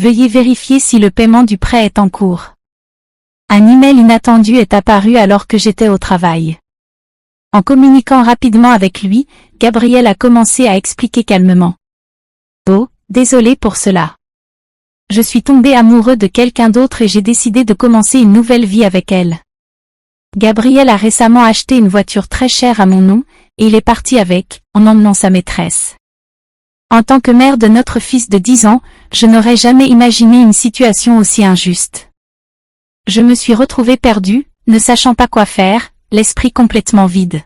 Veuillez vérifier si le paiement du prêt est en cours. Un email inattendu est apparu alors que j'étais au travail. En communiquant rapidement avec lui, Gabriel a commencé à expliquer calmement. Oh, désolé pour cela. Je suis tombé amoureux de quelqu'un d'autre et j'ai décidé de commencer une nouvelle vie avec elle. Gabriel a récemment acheté une voiture très chère à mon nom, et il est parti avec, en emmenant sa maîtresse. En tant que mère de notre fils de 10 ans, je n'aurais jamais imaginé une situation aussi injuste. Je me suis retrouvée perdue, ne sachant pas quoi faire, l'esprit complètement vide.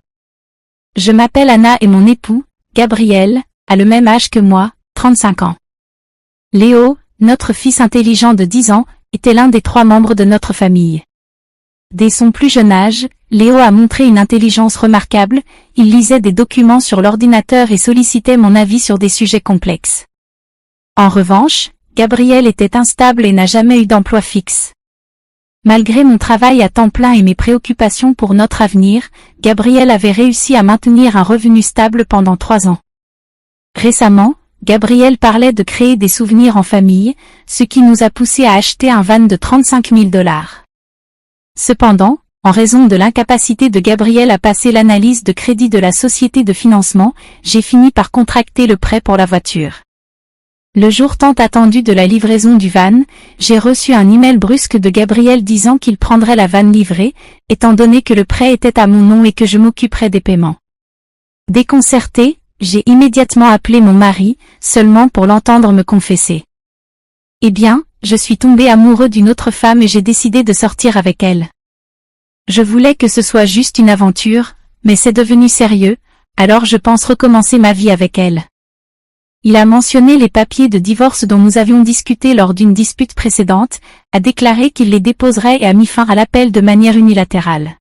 Je m'appelle Anna et mon époux, Gabriel, a le même âge que moi, 35 ans. Léo, notre fils intelligent de 10 ans, était l'un des 3 membres de notre famille. Dès son plus jeune âge, Léo a montré une intelligence remarquable, il lisait des documents sur l'ordinateur et sollicitait mon avis sur des sujets complexes. En revanche, Gabriel était instable et n'a jamais eu d'emploi fixe. Malgré mon travail à temps plein et mes préoccupations pour notre avenir, Gabriel avait réussi à maintenir un revenu stable pendant 3 ans. Récemment, Gabriel parlait de créer des souvenirs en famille, ce qui nous a poussé à acheter un van de 35 000 $. Cependant, en raison de l'incapacité de Gabriel à passer l'analyse de crédit de la société de financement, j'ai fini par contracter le prêt pour la voiture. Le jour tant attendu de la livraison du van, j'ai reçu un email brusque de Gabriel disant qu'il prendrait la van livrée, étant donné que le prêt était à mon nom et que je m'occuperais des paiements. Déconcertée, j'ai immédiatement appelé mon mari, seulement pour l'entendre me confesser. Eh bien, je suis tombé amoureux d'une autre femme et j'ai décidé de sortir avec elle. Je voulais que ce soit juste une aventure, mais c'est devenu sérieux, alors je pense recommencer ma vie avec elle. Il a mentionné les papiers de divorce dont nous avions discuté lors d'une dispute précédente, a déclaré qu'il les déposerait et a mis fin à l'appel de manière unilatérale.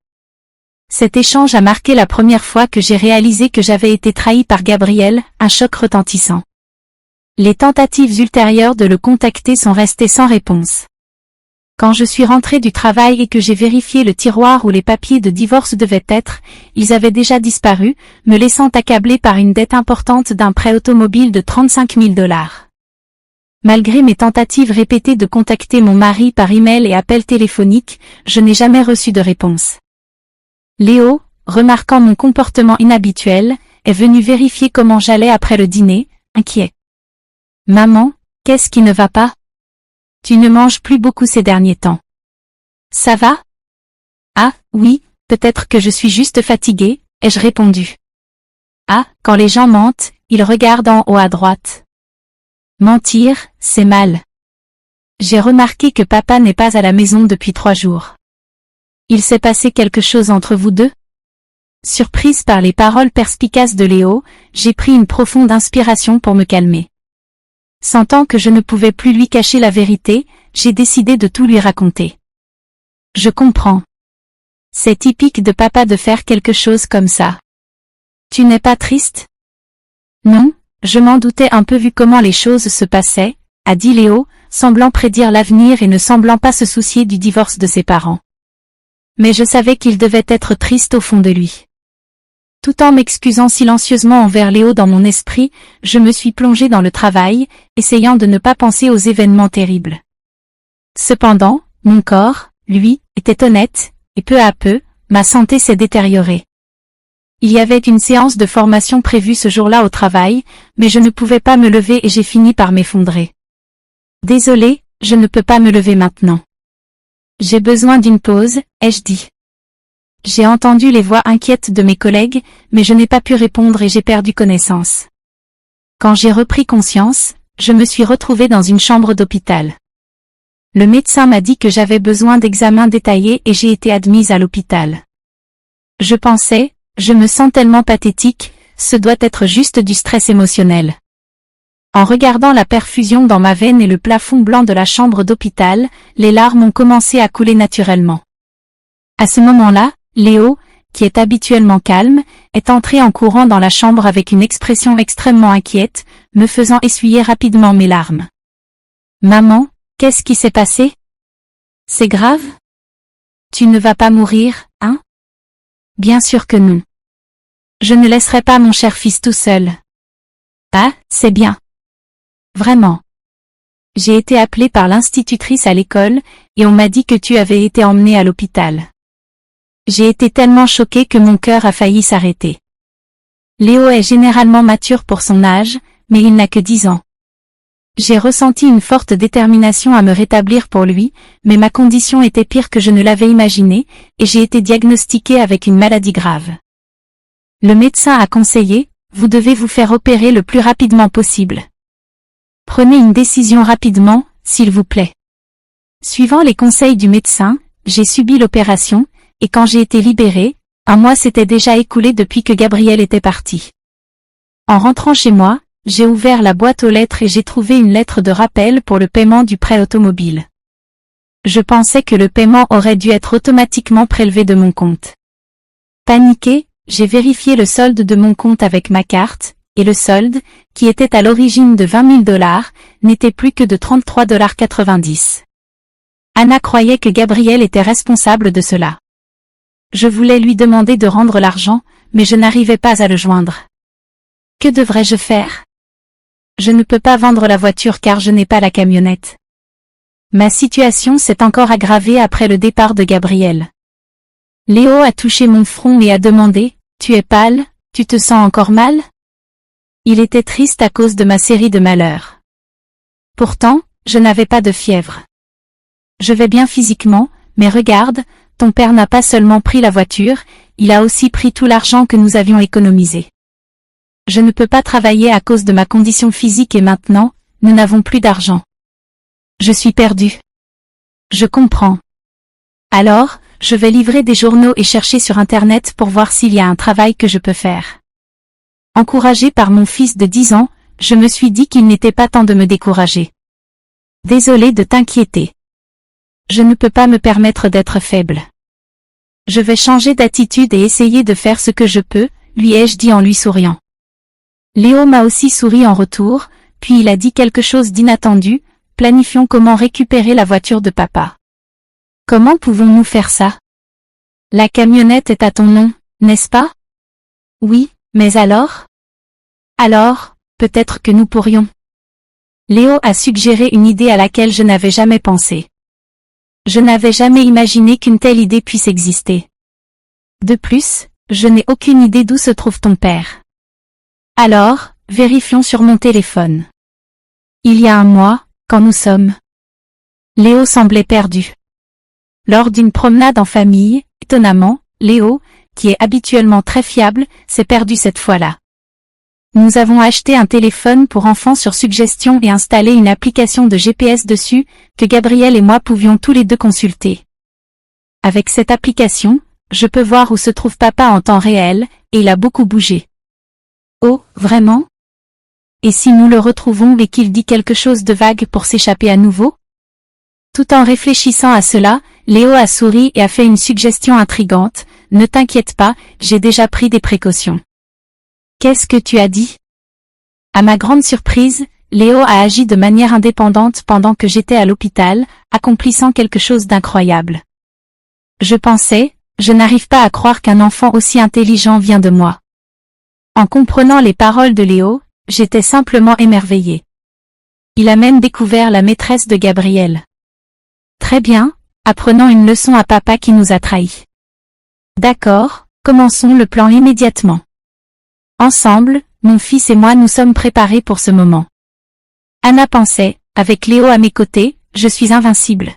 Cet échange a marqué la première fois que j'ai réalisé que j'avais été trahi par Gabriel, un choc retentissant. Les tentatives ultérieures de le contacter sont restées sans réponse. Quand je suis rentrée du travail et que j'ai vérifié le tiroir où les papiers de divorce devaient être, ils avaient déjà disparu, me laissant accablée par une dette importante d'un prêt automobile de 35 000 $. Malgré mes tentatives répétées de contacter mon mari par email et appel téléphonique, je n'ai jamais reçu de réponse. Léo, remarquant mon comportement inhabituel, est venu vérifier comment j'allais après le dîner, inquiet. « Maman, qu'est-ce qui ne va pas ? Tu ne manges plus beaucoup ces derniers temps. Ça va ? Ah, oui, peut-être que je suis juste fatiguée, ai-je répondu. Ah, quand les gens mentent, ils regardent en haut à droite. Mentir, c'est mal. J'ai remarqué que papa n'est pas à la maison depuis 3 jours. Il s'est passé quelque chose entre vous deux ? Surprise par les paroles perspicaces de Léo, j'ai pris une profonde inspiration pour me calmer. Sentant que je ne pouvais plus lui cacher la vérité, j'ai décidé de tout lui raconter. Je comprends. C'est typique de papa de faire quelque chose comme ça. Tu n'es pas triste ? Non, je m'en doutais un peu vu comment les choses se passaient, a dit Léo, semblant prédire l'avenir et ne semblant pas se soucier du divorce de ses parents. Mais je savais qu'il devait être triste au fond de lui. Tout en m'excusant silencieusement envers Léo dans mon esprit, je me suis plongée dans le travail, essayant de ne pas penser aux événements terribles. Cependant, mon corps, lui, était honnête, et peu à peu, ma santé s'est détériorée. Il y avait une séance de formation prévue ce jour-là au travail, mais je ne pouvais pas me lever et j'ai fini par m'effondrer. Désolée, je ne peux pas me lever maintenant. J'ai besoin d'une pause, ai-je dit. J'ai entendu les voix inquiètes de mes collègues, mais je n'ai pas pu répondre et j'ai perdu connaissance. Quand j'ai repris conscience, je me suis retrouvée dans une chambre d'hôpital. Le médecin m'a dit que j'avais besoin d'examens détaillés et j'ai été admise à l'hôpital. Je pensais, je me sens tellement pathétique, ce doit être juste du stress émotionnel. En regardant la perfusion dans ma veine et le plafond blanc de la chambre d'hôpital, les larmes ont commencé à couler naturellement. À ce moment-là, Léo, qui est habituellement calme, est entré en courant dans la chambre avec une expression extrêmement inquiète, me faisant essuyer rapidement mes larmes. « Maman, qu'est-ce qui s'est passé ? C'est grave ? Tu ne vas pas mourir, hein ? Bien sûr que non. Je ne laisserai pas mon cher fils tout seul. Ah, c'est bien. Vraiment. J'ai été appelée par l'institutrice à l'école, et on m'a dit que tu avais été emmenée à l'hôpital. J'ai été tellement choquée que mon cœur a failli s'arrêter. Léo est généralement mature pour son âge, mais il n'a que 10 ans. J'ai ressenti une forte détermination à me rétablir pour lui, mais ma condition était pire que je ne l'avais imaginé, et j'ai été diagnostiquée avec une maladie grave. Le médecin a conseillé, vous devez vous faire opérer le plus rapidement possible. Prenez une décision rapidement, s'il vous plaît. Suivant les conseils du médecin, j'ai subi l'opération, et quand j'ai été libérée, un mois s'était déjà écoulé depuis que Gabriel était parti. En rentrant chez moi, j'ai ouvert la boîte aux lettres et j'ai trouvé une lettre de rappel pour le paiement du prêt automobile. Je pensais que le paiement aurait dû être automatiquement prélevé de mon compte. Paniquée, j'ai vérifié le solde de mon compte avec ma carte, et le solde, qui était à l'origine de $20 000, n'était plus que de $33,90. Anna croyait que Gabriel était responsable de cela. Je voulais lui demander de rendre l'argent, mais je n'arrivais pas à le joindre. Que devrais-je faire? Je ne peux pas vendre la voiture car je n'ai pas la camionnette. Ma situation s'est encore aggravée après le départ de Gabriel. Léo a touché mon front et a demandé, « Tu es pâle, tu te sens encore mal ?» Il était triste à cause de ma série de malheurs. Pourtant, je n'avais pas de fièvre. Je vais bien physiquement, mais regarde, ton père n'a pas seulement pris la voiture, il a aussi pris tout l'argent que nous avions économisé. Je ne peux pas travailler à cause de ma condition physique et maintenant, nous n'avons plus d'argent. Je suis perdue. Je comprends. Alors, je vais livrer des journaux et chercher sur Internet pour voir s'il y a un travail que je peux faire. Encouragée par mon fils de 10 ans, je me suis dit qu'il n'était pas temps de me décourager. Désolée de t'inquiéter. Je ne peux pas me permettre d'être faible. Je vais changer d'attitude et essayer de faire ce que je peux, lui ai-je dit en lui souriant. Léo m'a aussi souri en retour, puis il a dit quelque chose d'inattendu, planifions comment récupérer la voiture de papa. Comment pouvons-nous faire ça? La camionnette est à ton nom, n'est-ce pas? Oui, mais alors? Alors, peut-être que nous pourrions. Léo a suggéré une idée à laquelle je n'avais jamais pensé. Je n'avais jamais imaginé qu'une telle idée puisse exister. De plus, je n'ai aucune idée d'où se trouve ton père. Alors, vérifions sur mon téléphone. Il y a un mois, quand nous sommes. Léo semblait perdu. Lors d'une promenade en famille, étonnamment, Léo, qui est habituellement très fiable, s'est perdu cette fois-là. Nous avons acheté un téléphone pour enfants sur suggestion et installé une application de GPS dessus, que Gabriel et moi pouvions tous les deux consulter. Avec cette application, je peux voir où se trouve papa en temps réel, et il a beaucoup bougé. Oh, vraiment? Et si nous le retrouvons et qu'il dit quelque chose de vague pour s'échapper à nouveau? Tout en réfléchissant à cela, Léo a souri et a fait une suggestion intrigante, « Ne t'inquiète pas, j'ai déjà pris des précautions. » Qu'est-ce que tu as dit? À ma grande surprise, Léo a agi de manière indépendante pendant que j'étais à l'hôpital, accomplissant quelque chose d'incroyable. Je pensais, je n'arrive pas à croire qu'un enfant aussi intelligent vient de moi. En comprenant les paroles de Léo, j'étais simplement émerveillée. Il a même découvert la maîtresse de Gabriel. Très bien, apprenons une leçon à papa qui nous a trahis. D'accord, commençons le plan immédiatement. Ensemble, mon fils et moi nous sommes préparés pour ce moment. Anna pensait, avec Léo à mes côtés, je suis invincible.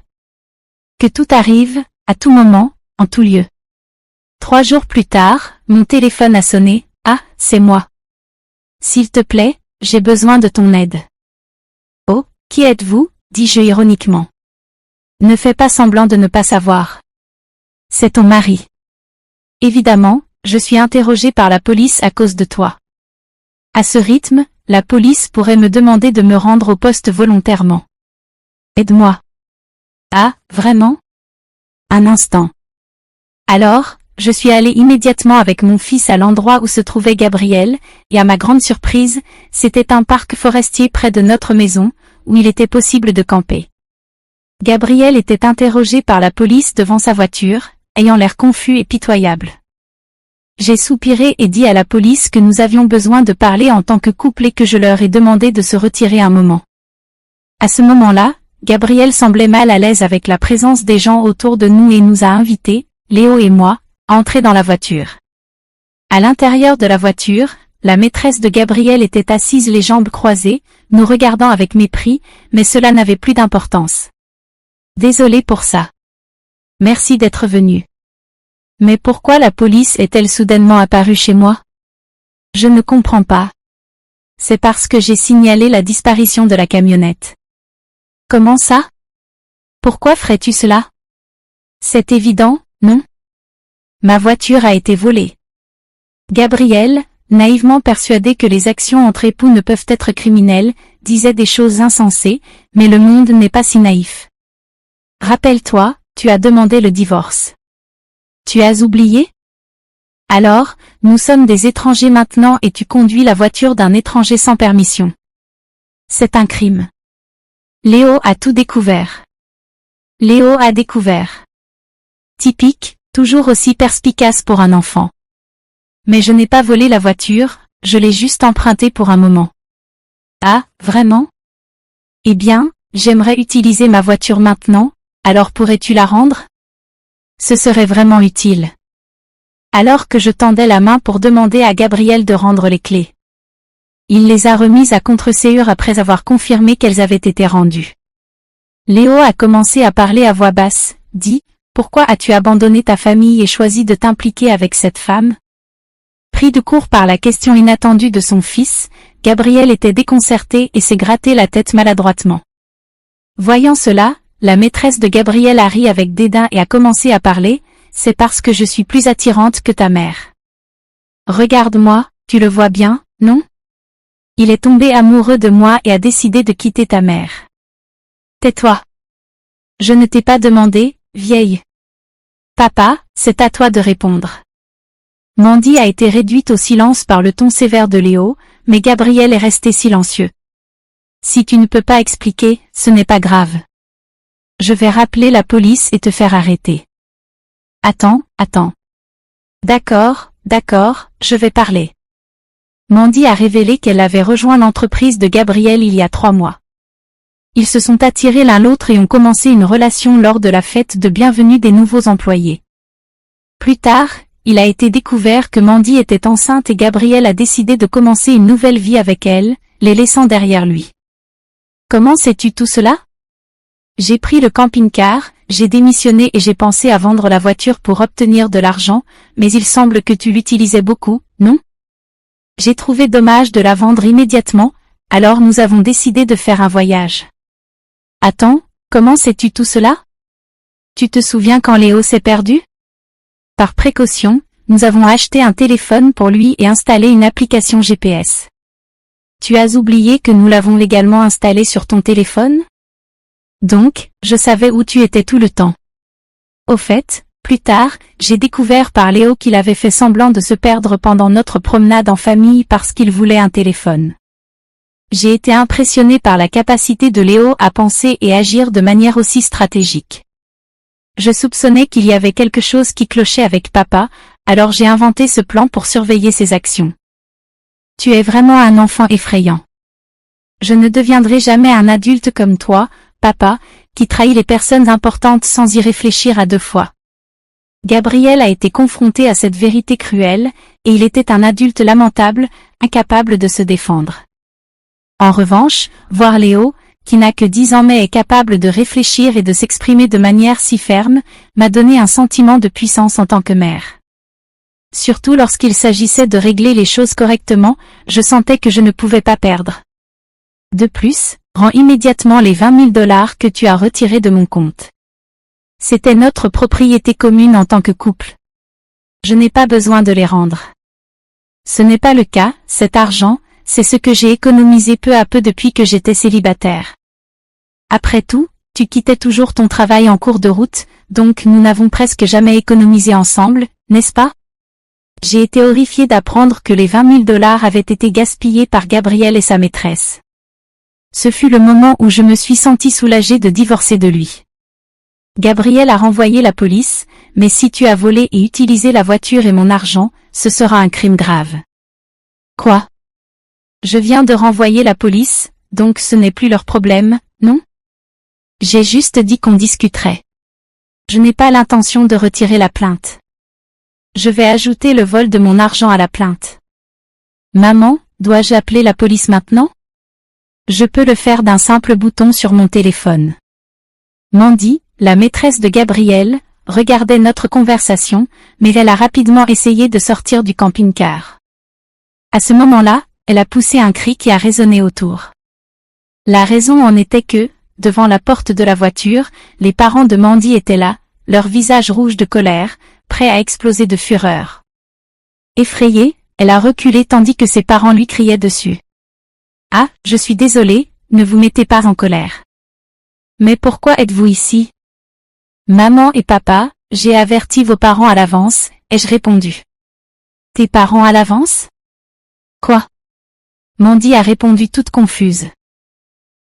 Que tout arrive, à tout moment, en tout lieu. 3 jours plus tard, mon téléphone a sonné, ah, c'est moi. S'il te plaît, j'ai besoin de ton aide. Oh, qui êtes-vous, dis-je ironiquement. Ne fais pas semblant de ne pas savoir. C'est ton mari. Évidemment, je suis interrogée par la police à cause de toi. À ce rythme, la police pourrait me demander de me rendre au poste volontairement. Aide-moi. Ah, vraiment? Un instant. Alors, je suis allée immédiatement avec mon fils à l'endroit où se trouvait Gabriel, et à ma grande surprise, c'était un parc forestier près de notre maison, où il était possible de camper. Gabriel était interrogé par la police devant sa voiture, ayant l'air confus et pitoyable. J'ai soupiré et dit à la police que nous avions besoin de parler en tant que couple et que je leur ai demandé de se retirer un moment. À ce moment-là, Gabriel semblait mal à l'aise avec la présence des gens autour de nous et nous a invités, Léo et moi, à entrer dans la voiture. À l'intérieur de la voiture, la maîtresse de Gabriel était assise les jambes croisées, nous regardant avec mépris, mais cela n'avait plus d'importance. Désolé pour ça. Merci d'être venu. Mais pourquoi la police est-elle soudainement apparue chez moi? Je ne comprends pas. C'est parce que j'ai signalé la disparition de la camionnette. Comment ça? Pourquoi ferais-tu cela? C'est évident, non? Ma voiture a été volée. Gabriel, naïvement persuadé que les actions entre époux ne peuvent être criminelles, disait des choses insensées, mais le monde n'est pas si naïf. Rappelle-toi, tu as demandé le divorce. Tu as oublié? Alors, nous sommes des étrangers maintenant et tu conduis la voiture d'un étranger sans permission. C'est un crime. Léo a tout découvert. Léo a découvert. Typique, toujours aussi perspicace pour un enfant. Mais je n'ai pas volé la voiture, je l'ai juste empruntée pour un moment. Ah, vraiment? Eh bien, j'aimerais utiliser ma voiture maintenant, alors pourrais-tu la rendre? Ce serait vraiment utile. Alors que je tendais la main pour demander à Gabriel de rendre les clés. Il les a remises à contre-séure après avoir confirmé qu'elles avaient été rendues. Léo a commencé à parler à voix basse, dit, « Pourquoi as-tu abandonné ta famille et choisi de t'impliquer avec cette femme ?» Pris de court par la question inattendue de son fils, Gabriel était déconcerté et s'est gratté la tête maladroitement. Voyant cela, la maîtresse de Gabriel a ri avec dédain et a commencé à parler, « C'est parce que je suis plus attirante que ta mère. Regarde-moi, tu le vois bien, non? Il est tombé amoureux de moi et a décidé de quitter ta mère. Tais-toi. Je ne t'ai pas demandé, vieille. Papa, c'est à toi de répondre. » Mandy a été réduite au silence par le ton sévère de Léo, mais Gabriel est resté silencieux. Si tu ne peux pas expliquer, ce n'est pas grave. Je vais rappeler la police et te faire arrêter. Attends. D'accord, je vais parler. Mandy a révélé qu'elle avait rejoint l'entreprise de Gabriel il y a 3 mois. Ils se sont attirés l'un l'autre et ont commencé une relation lors de la fête de bienvenue des nouveaux employés. Plus tard, il a été découvert que Mandy était enceinte et Gabriel a décidé de commencer une nouvelle vie avec elle, les laissant derrière lui. Comment sais-tu tout cela? J'ai pris le camping-car, j'ai démissionné et j'ai pensé à vendre la voiture pour obtenir de l'argent, mais il semble que tu l'utilisais beaucoup, non? J'ai trouvé dommage de la vendre immédiatement, alors nous avons décidé de faire un voyage. Attends, comment sais-tu tout cela? Tu te souviens quand Léo s'est perdu? Par précaution, nous avons acheté un téléphone pour lui et installé une application GPS. Tu as oublié que nous l'avons légalement installé sur ton téléphone? Donc, je savais où tu étais tout le temps. Au fait, plus tard, j'ai découvert par Léo qu'il avait fait semblant de se perdre pendant notre promenade en famille parce qu'il voulait un téléphone. J'ai été impressionné par la capacité de Léo à penser et agir de manière aussi stratégique. Je soupçonnais qu'il y avait quelque chose qui clochait avec papa, alors j'ai inventé ce plan pour surveiller ses actions. Tu es vraiment un enfant effrayant. Je ne deviendrai jamais un adulte comme toi, papa, qui trahit les personnes importantes sans y réfléchir à 2 fois. Gabriel a été confronté à cette vérité cruelle, et il était un adulte lamentable, incapable de se défendre. En revanche, voir Léo, qui n'a que 10 ans mais est capable de réfléchir et de s'exprimer de manière si ferme, m'a donné un sentiment de puissance en tant que mère. Surtout lorsqu'il s'agissait de régler les choses correctement, je sentais que je ne pouvais pas perdre. De plus, rends immédiatement les $20 000 que tu as retirés de mon compte. C'était notre propriété commune en tant que couple. Je n'ai pas besoin de les rendre. Ce n'est pas le cas, cet argent, c'est ce que j'ai économisé peu à peu depuis que j'étais célibataire. Après tout, tu quittais toujours ton travail en cours de route, donc nous n'avons presque jamais économisé ensemble, n'est-ce pas? J'ai été horrifiée d'apprendre que les $20 000 avaient été gaspillés par Gabriel et sa maîtresse. Ce fut le moment où je me suis sentie soulagée de divorcer de lui. Gabriel a renvoyé la police, mais si tu as volé et utilisé la voiture et mon argent, ce sera un crime grave. Quoi? Je viens de renvoyer la police, Donc ce n'est plus leur problème, non? J'ai juste dit qu'on discuterait. Je n'ai pas l'intention de retirer la plainte. Je vais ajouter le vol de mon argent à la plainte. Maman, dois-je appeler la police maintenant? Je peux le faire d'un simple bouton sur mon téléphone. Mandy, la maîtresse de Gabriel, regardait notre conversation, mais elle a rapidement essayé de sortir du camping-car. À ce moment-là, elle a poussé un cri qui a résonné autour. La raison en était que, devant la porte de la voiture, les parents de Mandy étaient là, leur visage rouge de colère, prêts à exploser de fureur. Effrayée, elle a reculé tandis que ses parents lui criaient dessus. « Ah, je suis désolée, ne vous mettez pas en colère. »« Mais pourquoi êtes-vous ici? »« Maman et papa, j'ai averti vos parents à l'avance, ai-je répondu. »« Tes parents à l'avance? Quoi? » Mandy a répondu toute confuse.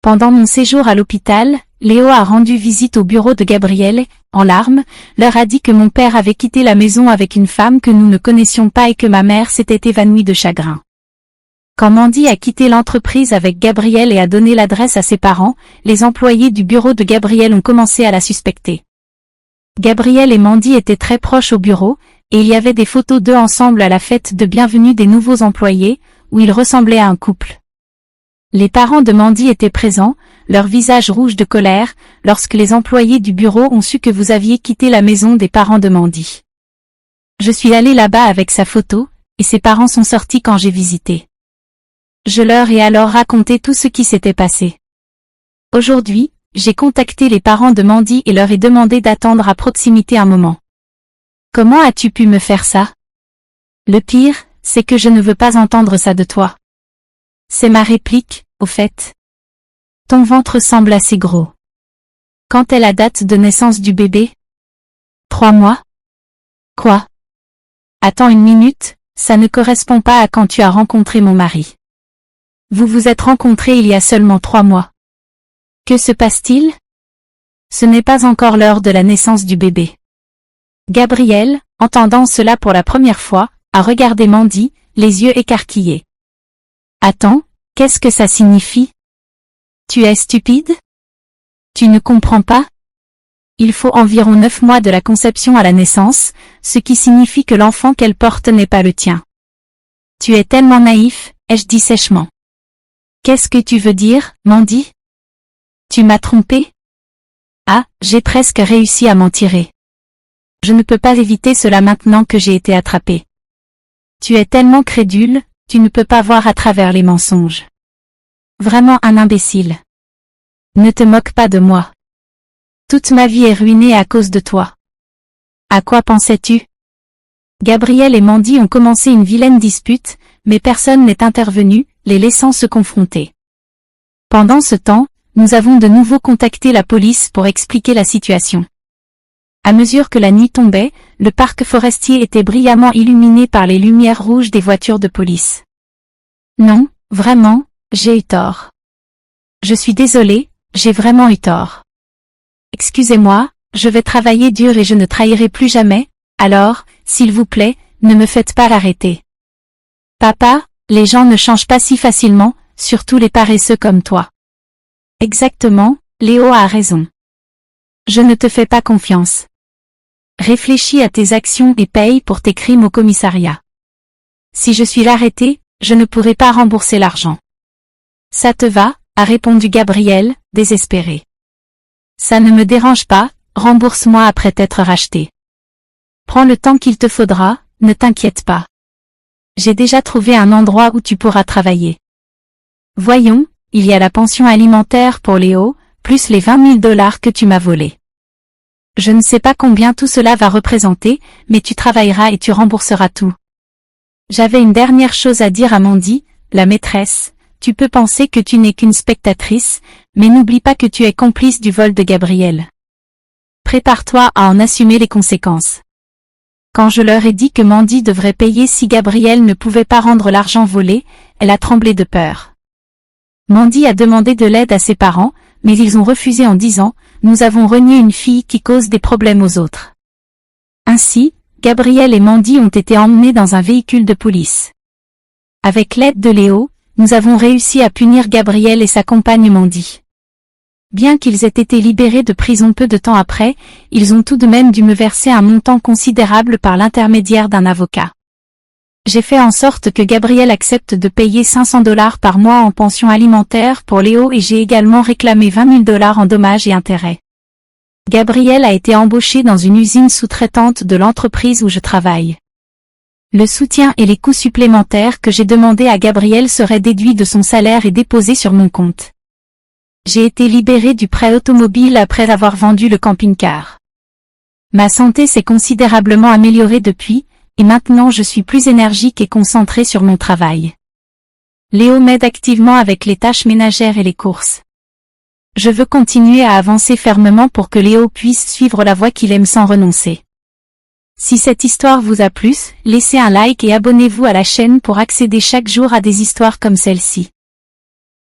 Pendant mon séjour à l'hôpital, Léo a rendu visite au bureau de Gabriel, en larmes, leur a dit que mon père avait quitté la maison avec une femme que nous ne connaissions pas et que ma mère s'était évanouie de chagrin. Quand Mandy a quitté l'entreprise avec Gabriel et a donné l'adresse à ses parents, les employés du bureau de Gabriel ont commencé à la suspecter. Gabriel et Mandy étaient très proches au bureau, et il y avait des photos d'eux ensemble à la fête de bienvenue des nouveaux employés, où ils ressemblaient à un couple. Les parents de Mandy étaient présents, leur visage rouge de colère, lorsque les employés du bureau ont su que vous aviez quitté la maison des parents de Mandy. Je suis allée là-bas avec sa photo, et ses parents sont sortis quand j'ai visité. Je leur ai alors raconté tout ce qui s'était passé. Aujourd'hui, j'ai contacté les parents de Mandy et leur ai demandé d'attendre à proximité un moment. Comment as-tu pu me faire ça? Le pire, c'est que je ne veux pas entendre ça de toi. C'est ma réplique, au fait. Ton ventre semble assez gros. Quand est la date de naissance du bébé? 3 mois? Quoi? Attends une minute, ça ne correspond pas à quand tu as rencontré mon mari. Vous vous êtes rencontrés il y a seulement 3 mois. Que se passe-t-il? Ce n'est pas encore l'heure de la naissance du bébé. Gabriel, entendant cela pour la première fois, a regardé Mandy, les yeux écarquillés. Attends, qu'est-ce que ça signifie? Tu es stupide? Tu ne comprends pas? Il faut environ 9 mois de la conception à la naissance, ce qui signifie que l'enfant qu'elle porte n'est pas le tien. Tu es tellement naïf, ai-je dit sèchement. Qu'est-ce que tu veux dire, Mandy? Tu m'as trompé? Ah, j'ai presque réussi à m'en tirer. Je ne peux pas éviter cela maintenant que j'ai été attrapée. Tu es tellement crédule, tu ne peux pas voir à travers les mensonges. Vraiment un imbécile. Ne te moque pas de moi. Toute ma vie est ruinée à cause de toi. À quoi pensais-tu? Gabriel et Mandy ont commencé une vilaine dispute, mais personne n'est intervenu, les laissant se confronter. Pendant ce temps, nous avons de nouveau contacté la police pour expliquer la situation. À mesure que la nuit tombait, le parc forestier était brillamment illuminé par les lumières rouges des voitures de police. Non, vraiment, j'ai eu tort. Je suis désolée, j'ai vraiment eu tort. Excusez-moi, je vais travailler dur et je ne trahirai plus jamais, alors, s'il vous plaît, ne me faites pas l'arrêter. Papa, les gens ne changent pas si facilement, surtout les paresseux comme toi. Exactement, Léo a raison. Je ne te fais pas confiance. Réfléchis à tes actions et paye pour tes crimes au commissariat. Si je suis l'arrêté, je ne pourrai pas rembourser l'argent. Ça te va, a répondu Gabriel, désespéré. Ça ne me dérange pas, rembourse-moi après t'être racheté. Prends le temps qu'il te faudra, ne t'inquiète pas. J'ai déjà trouvé un endroit où tu pourras travailler. Voyons, il y a la pension alimentaire pour Léo, plus les 20 000 $ que tu m'as volés. Je ne sais pas combien tout cela va représenter, mais tu travailleras et tu rembourseras tout. J'avais une dernière chose à dire à Mandy, la maîtresse. Tu peux penser que tu n'es qu'une spectatrice, mais n'oublie pas que tu es complice du vol de Gabriel. Prépare-toi à en assumer les conséquences. Quand je leur ai dit que Mandy devrait payer si Gabriel ne pouvait pas rendre l'argent volé, elle a tremblé de peur. Mandy a demandé de l'aide à ses parents, mais ils ont refusé en disant « Nous avons renié une fille qui cause des problèmes aux autres ». Ainsi, Gabriel et Mandy ont été emmenés dans un véhicule de police. Avec l'aide de Léo, nous avons réussi à punir Gabriel et sa compagne Mandy. Bien qu'ils aient été libérés de prison peu de temps après, ils ont tout de même dû me verser un montant considérable par l'intermédiaire d'un avocat. J'ai fait en sorte que Gabriel accepte de payer 500 $ par mois en pension alimentaire pour Léo et j'ai également réclamé 20 000 $ en dommages et intérêts. Gabriel a été embauché dans une usine sous-traitante de l'entreprise où je travaille. Le soutien et les coûts supplémentaires que j'ai demandés à Gabriel seraient déduits de son salaire et déposés sur mon compte. J'ai été libéré du prêt automobile après avoir vendu le camping-car. Ma santé s'est considérablement améliorée depuis, et maintenant je suis plus énergique et concentré sur mon travail. Léo m'aide activement avec les tâches ménagères et les courses. Je veux continuer à avancer fermement pour que Léo puisse suivre la voie qu'il aime sans renoncer. Si cette histoire vous a plu, laissez un like et abonnez-vous à la chaîne pour accéder chaque jour à des histoires comme celle-ci.